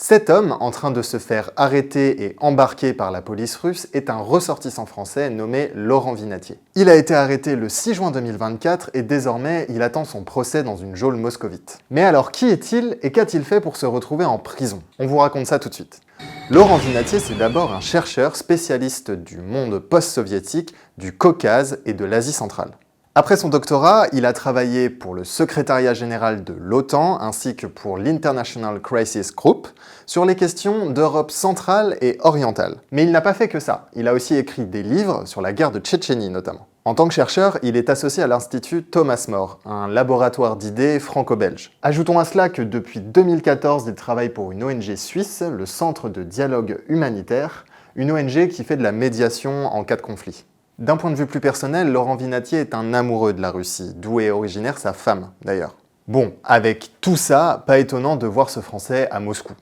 Cet homme, en train de se faire arrêter et embarquer par la police russe, est un ressortissant français nommé Laurent Vinatier. Il a été arrêté le 6 juin 2024 et désormais il attend son procès dans une geôle moscovite. Mais alors qui est-il et qu'a-t-il fait pour se retrouver en prison? On vous raconte ça tout de suite. Laurent Vinatier, c'est d'abord un chercheur spécialiste du monde post-soviétique, du Caucase et de l'Asie centrale. Après son doctorat, il a travaillé pour le secrétariat général de l'OTAN ainsi que pour l'International Crisis Group sur les questions d'Europe centrale et orientale. Mais il n'a pas fait que ça, il a aussi écrit des livres sur la guerre de Tchétchénie notamment. En tant que chercheur, il est associé à l'Institut Thomas More, un laboratoire d'idées franco-belge. Ajoutons à cela que depuis 2014, il travaille pour une ONG suisse, le Centre de dialogue humanitaire, une ONG qui fait de la médiation en cas de conflit. D'un point de vue plus personnel, Laurent Vinatier est un amoureux de la Russie, d'où est originaire sa femme d'ailleurs. Bon, avec tout ça, pas étonnant de voir ce Français à Moscou.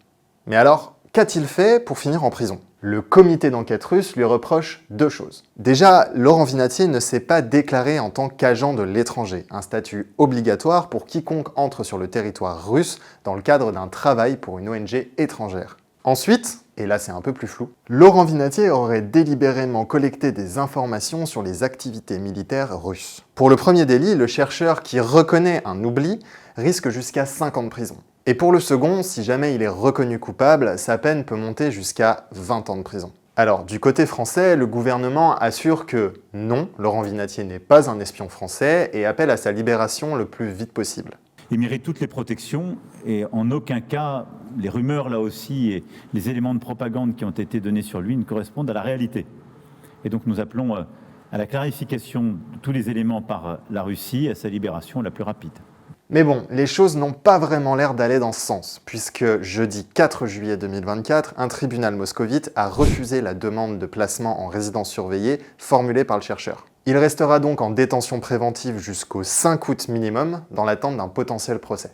Mais alors, qu'a-t-il fait pour finir en prison? Le comité d'enquête russe lui reproche deux choses. Déjà, Laurent Vinatier ne s'est pas déclaré en tant qu'agent de l'étranger, un statut obligatoire pour quiconque entre sur le territoire russe dans le cadre d'un travail pour une ONG étrangère. Ensuite, et là c'est un peu plus flou, Laurent Vinatier aurait délibérément collecté des informations sur les activités militaires russes. Pour le premier délit, le chercheur qui reconnaît un oubli risque jusqu'à 5 ans de prison. Et pour le second, si jamais il est reconnu coupable, sa peine peut monter jusqu'à 20 ans de prison. Alors, du côté français, le gouvernement assure que non, Laurent Vinatier n'est pas un espion français et appelle à sa libération le plus vite possible. Il mérite toutes les protections et en aucun cas, les rumeurs là aussi et les éléments de propagande qui ont été donnés sur lui ne correspondent à la réalité. Et donc nous appelons à la clarification de tous les éléments par la Russie et à sa libération la plus rapide. Mais bon, les choses n'ont pas vraiment l'air d'aller dans ce sens, puisque jeudi 4 juillet 2024, un tribunal moscovite a refusé la demande de placement en résidence surveillée formulée par le chercheur. Il restera donc en détention préventive jusqu'au 5 août minimum, dans l'attente d'un potentiel procès.